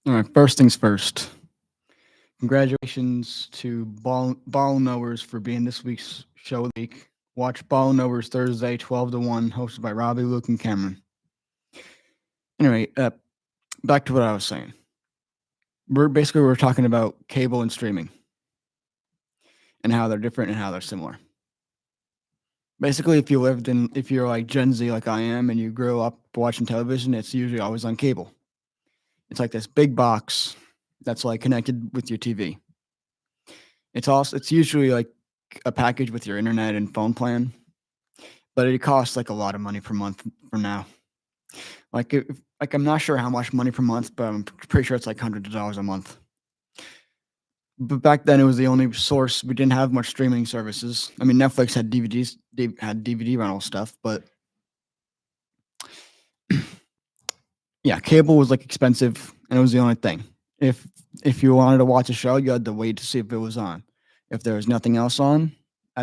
All right, first things first. Congratulations to Ball Knowers for being this week's show of the week. Watch Ball Knowers Thursday, 12 to 1, hosted by Robbie, Luke, and Cameron. Anyway, back to what I was saying. We're talking about cable and streaming and how they're different and how they're similar. Basically, if you're like Gen Z like I am and you grew up watching television, it's usually always on cable. It's like this big box that's like connected with your TV. It's usually like a package with your internet and phone plan, but it costs like a lot of money per month for now. Like I'm not sure how much money per month, but I'm pretty sure it's like hundreds of dollars a month. But back then, it was the only source. We didn't have much streaming services. I mean, Netflix had DVDs, they had DVD rental stuff, but yeah, cable was like expensive, and it was the only thing. If you wanted to watch a show, you had to wait to see if it was on. If there was nothing else on,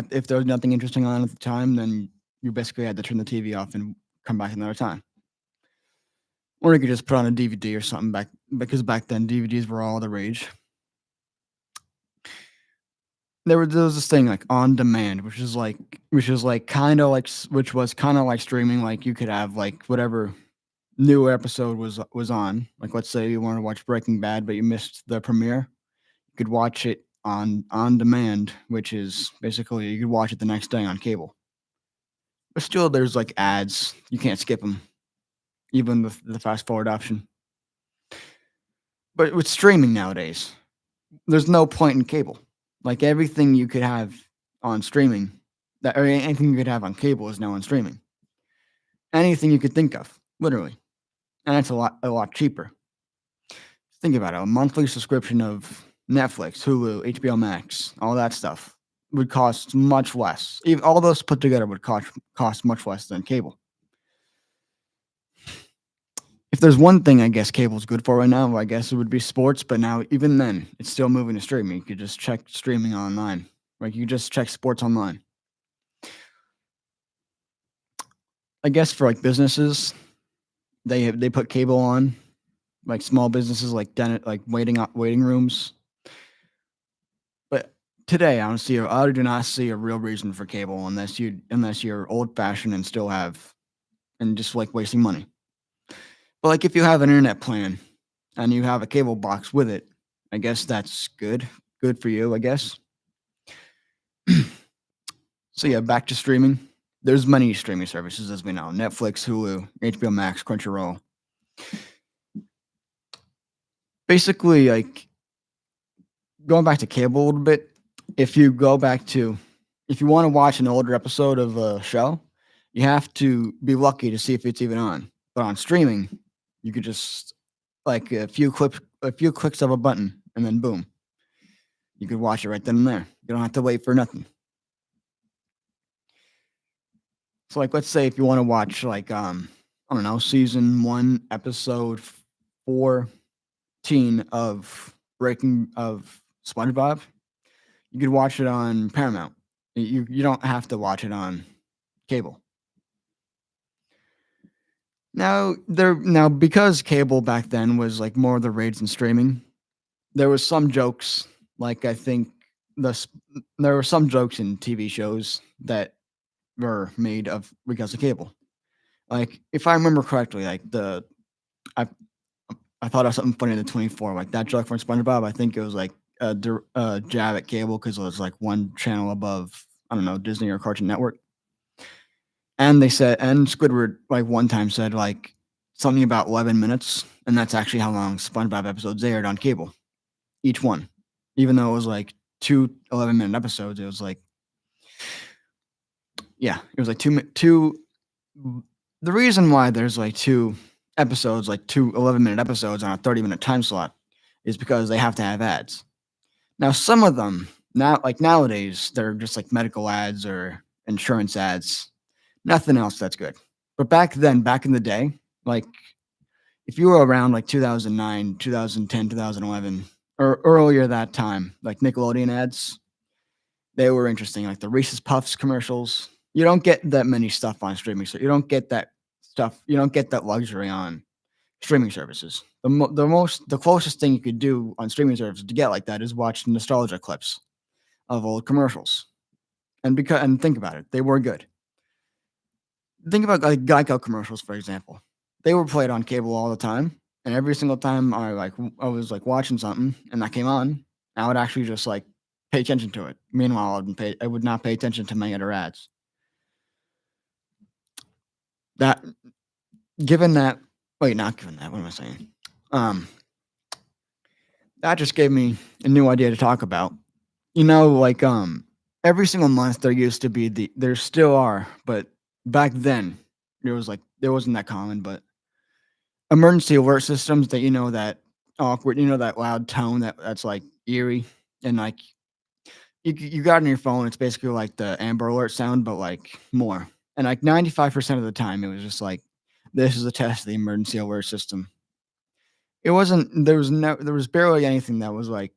if there was nothing interesting on at the time, then you basically had to turn the TV off and come back another time. Or you could just put on a DVD or something because back then DVDs were all the rage. There was this thing like on demand, which was kind of like streaming. Like you could have like whatever new episode was on. Like let's say you want to watch Breaking Bad, but you missed the premiere. You could watch it on demand, which is basically you could watch it the next day on cable. But still, there's like ads. You can't skip them, even with the fast forward option. But with streaming nowadays, there's no point in cable. Like everything you could have on streaming, or anything you could have on cable is now on streaming. Anything you could think of, literally, and it's a lot cheaper. Think about it: a monthly subscription of Netflix, Hulu, HBO Max, all that stuff would cost much less. Even all those put together would cost much less than cable. If there's one thing I guess cable's good for right now, I guess it would be sports. But now, even then, it's still moving to streaming. You could just check streaming online. Like you just check sports online. I guess for like businesses, they put cable on, like small businesses like waiting rooms. But today, I do not see a real reason for cable unless you're old fashioned and still have and just like wasting money. But like if you have an internet plan and you have a cable box with it, I guess that's good. Good for you, I guess. So yeah, back to streaming. There's many streaming services as we know: Netflix, Hulu, HBO Max, Crunchyroll. Basically, like going back to cable a little bit, if you want to watch an older episode of a show, you have to be lucky to see if it's even on. But on streaming, you could just like a few clicks of a button, and then boom, you could watch it right then and there. You don't have to wait for nothing. So, like, let's say if you want to watch like I don't know, season 1, episode 14 of SpongeBob, you could watch it on Paramount. You don't have to watch it on cable. Now because cable back then was like more of the rage than streaming, there was some jokes. Like I think there were some jokes in TV shows that were made of because of cable. Like if I remember correctly, I I thought of something funny in the 24, like that joke from SpongeBob. I think it was like a jab at cable because it was like one channel above, I don't know, Disney or Cartoon Network. And Squidward like one time said like something about 11 minutes, and that's actually how long SpongeBob episodes aired on cable, each one. Even though it was like two 11-minute episodes, it was like, yeah, it was like two. The reason why there's like two episodes, like two 11-minute episodes on a 30-minute time slot, is because they have to have ads. Now, some of them nowadays, they're just like medical ads or insurance ads. Nothing else that's good. But back in the day, like if you were around like 2009, 2010, 2011, or earlier that time, like Nickelodeon ads, they were interesting. Like the Reese's Puffs commercials. You don't get that many stuff on streaming, so you don't get that stuff. You don't get that luxury on streaming services. The closest thing you could do on streaming services to get like that is watch nostalgia clips of old commercials. And think about it, they were good. Think about like Geico commercials, for example. They were played on cable all the time, and every single time I was like watching something and that came on, I would actually just like pay attention to it. Meanwhile, I would not pay attention to many other ads. That given that, wait, not given that. What am I saying? Um, that just gave me a new idea to talk about. Like every single month there used to be there still are, but back then there wasn't that common, but emergency alert systems that that awkward, that loud tone that's like eerie and like you got on your phone. It's basically like the Amber Alert sound, but like more. And like 95% of the time, it was just like this is a test of the emergency alert system. It wasn't. There was barely anything that was like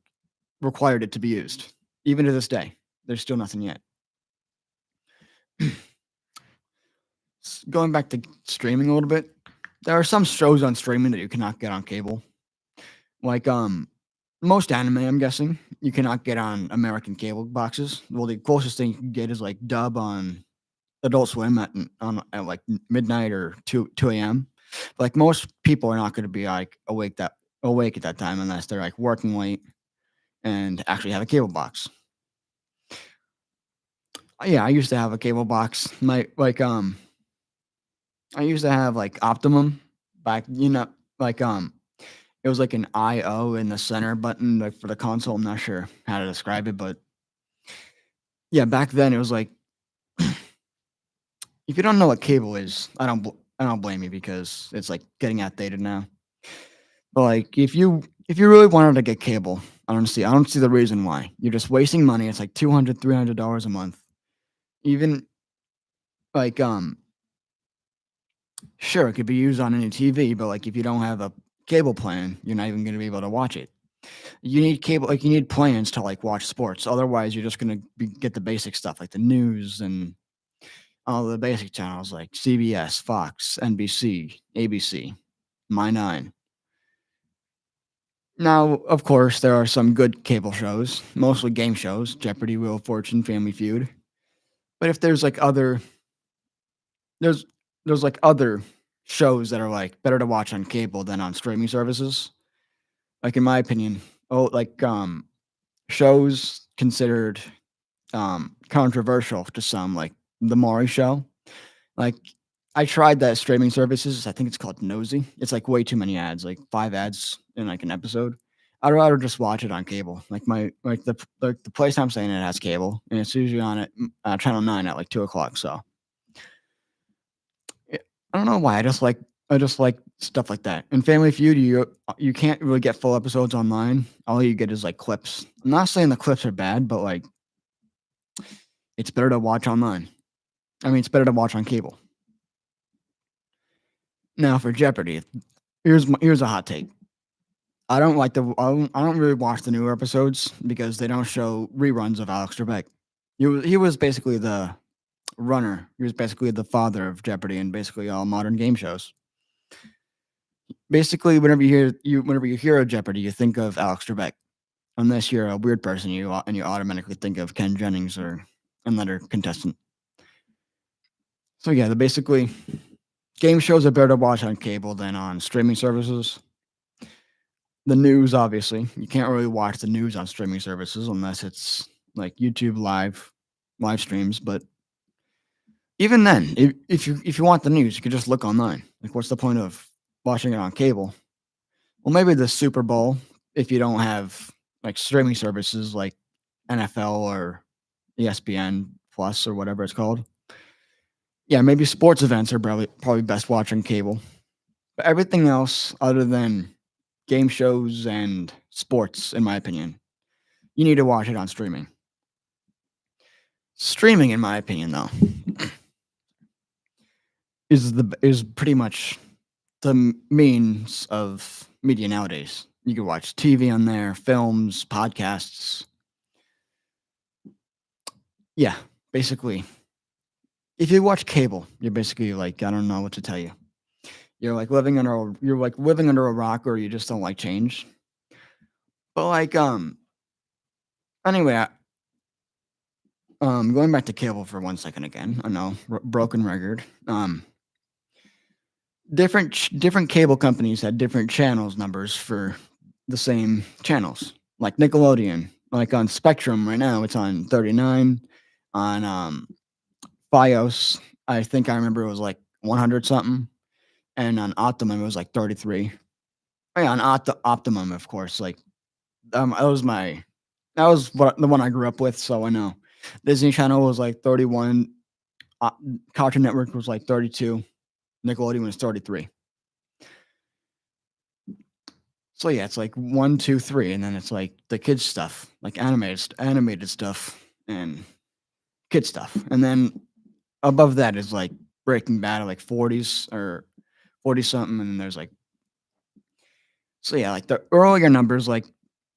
required it to be used. Even to this day, there's still nothing yet. Going back to streaming a little bit, there are some shows on streaming that you cannot get on cable. Like most anime, I'm guessing you cannot get on American cable boxes. Well, the closest thing you can get is like dub on Adult Swim at like midnight or two a.m. Like most people are not going to be like awake at that time unless they're like working late and actually have a cable box. Yeah, I used to have a cable box. I used to have like Optimum back, it was like an IO in the center button like for the console. I'm not sure how to describe it, but yeah, back then it was like if you don't know what cable is, I don't blame you because it's like getting outdated now. But like if you really wanted to get cable, I don't see the reason why. You're just wasting money. It's like $200 $300 a month. Even like sure, it could be used on any TV, but like if you don't have a cable plan, you're not even going to be able to watch it. You need cable, like you need plans to like watch sports. Otherwise, you're just going to get the basic stuff like the news and all the basic channels like CBS, Fox, NBC, ABC, My Nine. Now, of course, there are some good cable shows, mostly game shows, Jeopardy, Wheel of Fortune, Family Feud. But if there's there's like other shows that are like better to watch on cable than on streaming services. Like in my opinion, shows considered controversial to some, like the Maury Show. Like I tried that streaming services. I think it's called Nosy. It's like way too many ads, like 5 ads in like an episode. I'd rather just watch it on cable. The place I'm staying at has cable, and it's usually on at channel 9 at like 2 o'clock. So eh, I don't know why. I just like stuff like that. In Family Feud, you can't really get full episodes online. All you get is like clips. I'm not saying the clips are bad, but like it's better to watch online. I mean, it's better to watch on cable. Now for Jeopardy, here's a hot take. I don't really watch the newer episodes because they don't show reruns of Alex Trebek. He was basically the runner. He was basically the father of Jeopardy and basically all modern game shows. Basically, whenever you hear of Jeopardy, you think of Alex Trebek. Unless you're a weird person, you automatically think of Ken Jennings or another contestant. So yeah, basically game shows are better to watch on cable than on streaming services. The news, obviously, you can't really watch the news on streaming services unless it's like YouTube live streams. But even then, if you want the news, you could just look online. Like, what's the point of watching it on cable? Well, maybe the Super Bowl if you don't have like streaming services like NFL or ESPN Plus or whatever it's called. Yeah, maybe sports events are probably best watching cable. But everything else other than game shows and sports, in my opinion, you need to watch it on streaming. Streaming, in my opinion, though, is pretty much the means of media nowadays. You can watch TV on there, films, podcasts. Yeah, basically, if you watch cable, you're basically like I don't know what to tell you. you're like living under a rock, or you just don't like change. But like anyway, going back to cable for 1 second again. I know, broken record. Different cable companies had different channels numbers for the same channels. Like Nickelodeon, like on Spectrum right now, it's on 39. On FiOS, I think I remember it was like 100 something, and on Optimum it was like 33. Oh, yeah, on Optimum, of course, like that was the one I grew up with, so I know. Disney Channel was like 31. uh, Cartoon Network was like 32. Nickelodeon was 33. So yeah, it's like 1, 2, 3, and then it's like the kids stuff, like animated stuff and kid stuff, and then above that is like Breaking Bad, like 40s or 40 something, and then there's like, so yeah, like the earlier numbers, like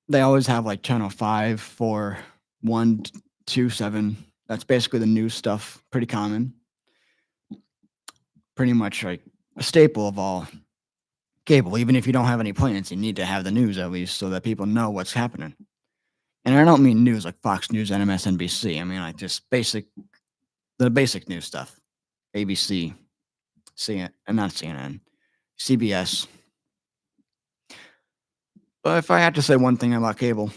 they always have like channel 5, 4, 1, 2, 7. That's basically the new stuff, pretty common, pretty much like a staple of all cable. Even if you don't have any plans, you need to have the news at least so that people know what's happening. And I don't mean news like Fox News and MSNBC. I mean like just the basic news stuff. ABC, CNN, and not CNN, CBS. But if I had to say one thing about cable,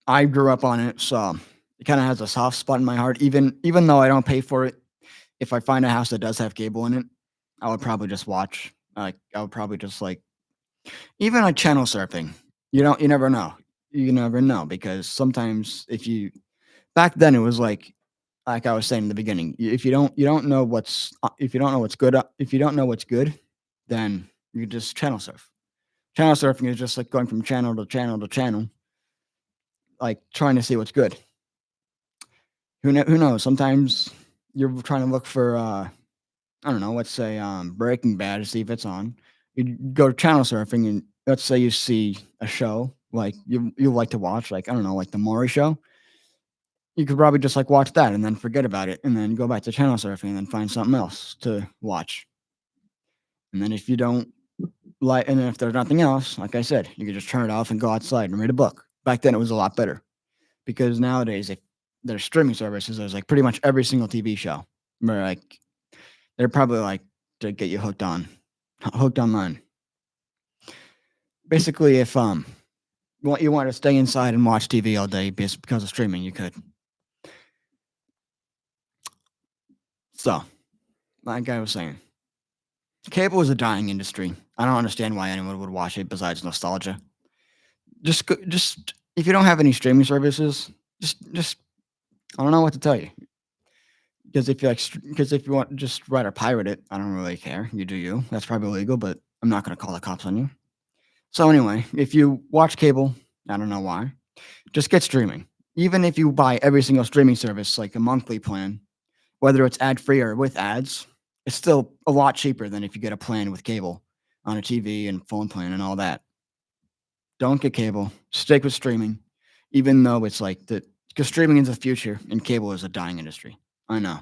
I grew up on it, so it kind of has a soft spot in my heart. Even though I don't pay for it, if I find a house that does have cable in it, I would probably just watch. Like I would probably just like, even like channel surfing. You never know. You never know, because sometimes if you back then it was like I was saying in the beginning, if you don't know if you don't know what's good, if you don't know what's good, then you just channel surf. Channel surfing is just like going from channel to channel to channel, like trying to see what's good. Who knows? Sometimes you're trying to look for I don't know, let's say Breaking Bad to see if it's on. You go channel surfing, and let's say you see a show like you like to watch, like I don't know, like the Maury show. You could probably just like watch that and then forget about it, and then go back to channel surfing and then find something else to watch. And then if you don't and then if there's nothing else, like I said, you could just turn it off and go outside and read a book. Back then it was a lot better, because nowadays if there's streaming services, there's like pretty much every single TV show. Where like they're probably like to get you hooked online. Basically, if you want to stay inside and watch TV all day because of streaming, you could. So, like I was saying, cable is a dying industry. I don't understand why anyone would watch it besides nostalgia. Just if you don't have any streaming services, just I don't know what to tell you. Because if you want to just write or pirate it, I don't really care. You do you. That's probably illegal, but I'm not going to call the cops on you. So anyway, if you watch cable, I don't know why, just get streaming. Even if you buy every single streaming service, like a monthly plan, whether it's ad free or with ads, it's still a lot cheaper than if you get a plan with cable on a TV and phone plan and all that. Don't get cable. Stick with streaming, even though it's like that, because streaming is the future and cable is a dying industry. I know.